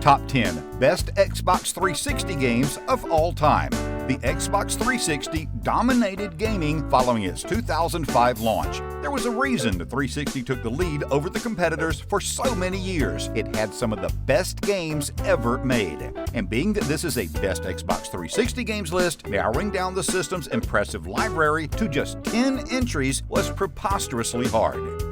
Top 10 Best Xbox 360 Games of All Time. The Xbox 360 dominated gaming following its 2005 launch. There was a reason the 360 took the lead over the competitors for so many years. It had some of the best games ever made. And being that this is a Best Xbox 360 Games list, narrowing down the system's impressive library to just 10 entries was preposterously hard.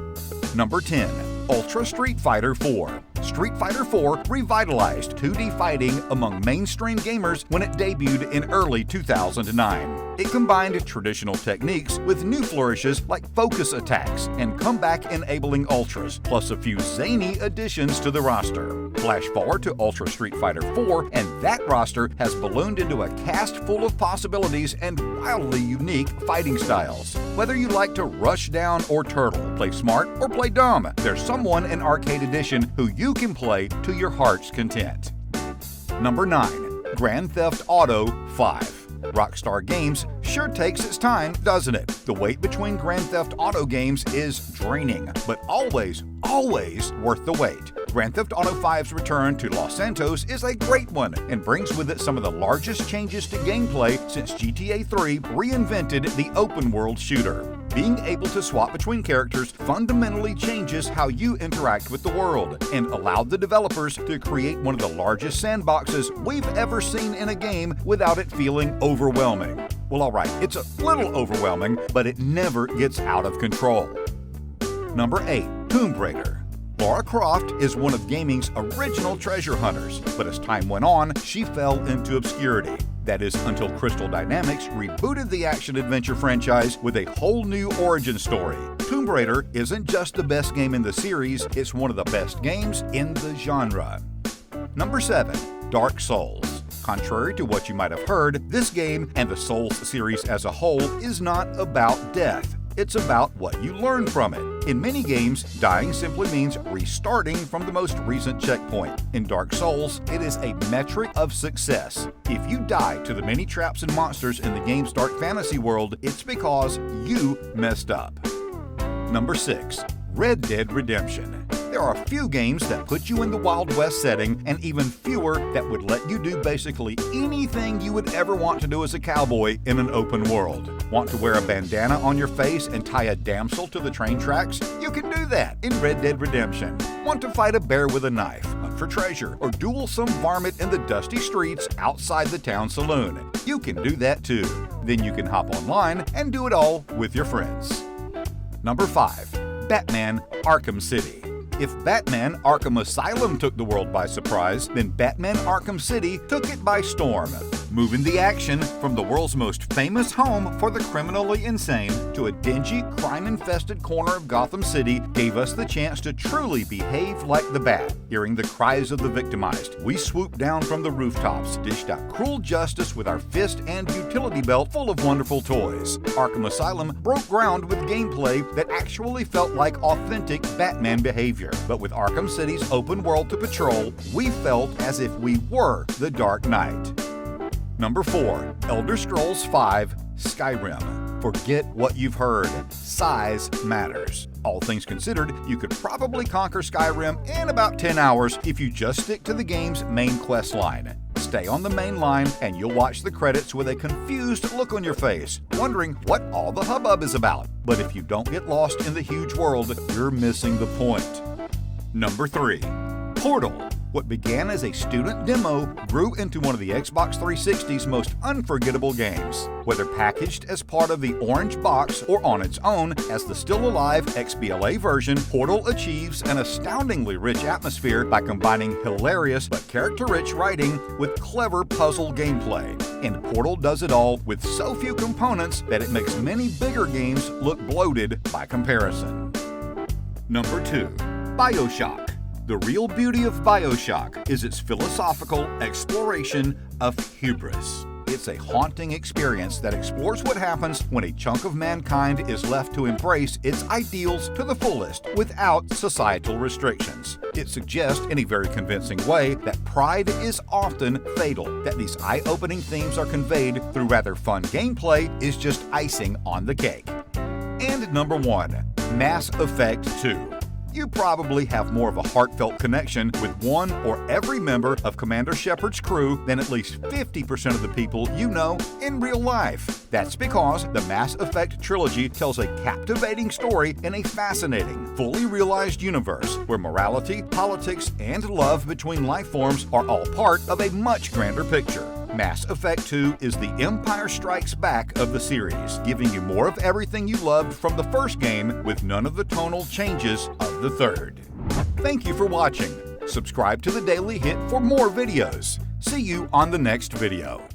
Number 10. Ultra Street Fighter 4. Street Fighter 4 revitalized 2D fighting among mainstream gamers when it debuted in early 2009. It combined traditional techniques with new flourishes like focus attacks and comeback-enabling ultras, plus a few zany additions to the roster. Flash forward to Ultra Street Fighter 4, and that roster has ballooned into a cast full of possibilities and wildly unique fighting styles. Whether you like to rush down or turtle, play smart or play dumb, there's someone in Arcade Edition who you can play to your heart's content. Number 9. Grand Theft Auto 5. Rockstar Games sure takes its time, doesn't it? The wait between Grand Theft Auto games is draining, but always worth the wait. Grand Theft Auto 5's return to Los Santos is a great one and brings with it some of the largest changes to gameplay since GTA 3 reinvented the open-world shooter. Being able to swap between characters fundamentally changes how you interact with the world and allowed the developers to create one of the largest sandboxes we've ever seen in a game without it feeling overwhelming. Well, alright, it's a little overwhelming, but it never gets out of control. Number 8. Tomb Raider. Lara Croft is one of gaming's original treasure hunters, but as time went on, she fell into obscurity. That is, until Crystal Dynamics rebooted the action-adventure franchise with a whole new origin story. Tomb Raider isn't just the best game in the series, it's one of the best games in the genre. Number 7. Dark Souls. Contrary to what you might have heard, this game and the Souls series as a whole is not about death. It's about what you learn from it. In many games, dying simply means restarting from the most recent checkpoint. In Dark Souls, it is a metric of success. If you die to the many traps and monsters in the game's dark fantasy world, it's because you messed up. Number 6. Red Dead Redemption. There are few games that put you in the Wild West setting, and even fewer that would let you do basically anything you would ever want to do as a cowboy in an open world. Want to wear a bandana on your face and tie a damsel to the train tracks? You can do that in Red Dead Redemption. Want to fight a bear with a knife, hunt for treasure, or duel some varmint in the dusty streets outside the town saloon? You can do that too. Then you can hop online and do it all with your friends. Number 5. Batman Arkham City. If Batman Arkham Asylum took the world by surprise, then Batman Arkham City took it by storm, moving the action from the world's most famous home for the criminally insane to a dingy, crime-infested corner of Gotham City gave us the chance to truly behave like the Bat. Hearing the cries of the victimized, we swooped down from the rooftops, dished out cruel justice with our fist and utility belt full of wonderful toys. Arkham Asylum broke ground with gameplay that actually felt like authentic Batman behavior. But with Arkham City's open world to patrol, we felt as if we were the Dark Knight. Number 4. Elder Scrolls V Skyrim. Forget what you've heard. Size matters. All things considered, you could probably conquer Skyrim in about 10 hours if you just stick to the game's main quest line. Stay on the main line and you'll watch the credits with a confused look on your face, wondering what all the hubbub is about. But if you don't get lost in the huge world, you're missing the point. Number 3. Portal. What began as a student demo grew into one of the Xbox 360's most unforgettable games. Whether packaged as part of the orange box or on its own as the still-alive XBLA version, Portal achieves an astoundingly rich atmosphere by combining hilarious but character-rich writing with clever puzzle gameplay. And Portal does it all with so few components that it makes many bigger games look bloated by comparison. Number 2. Bioshock. The real beauty of Bioshock is its philosophical exploration of hubris. It's a haunting experience that explores what happens when a chunk of mankind is left to embrace its ideals to the fullest without societal restrictions. It suggests in a very convincing way that pride is often fatal, that these eye-opening themes are conveyed through rather fun gameplay is just icing on the cake. And number 1, Mass Effect 2. you probably have more of a heartfelt connection with one or every member of Commander Shepard's crew than at least 50% of the people you know in real life. That's because the Mass Effect trilogy tells a captivating story in a fascinating, fully realized universe where morality, politics, and love between life forms are all part of a much grander picture. Mass Effect 2 is the Empire Strikes Back of the series, giving you more of everything you loved from the first game with none of the tonal changes of the third. Thank you for watching. Subscribe to the Daily Hit for more videos. See you on the next video.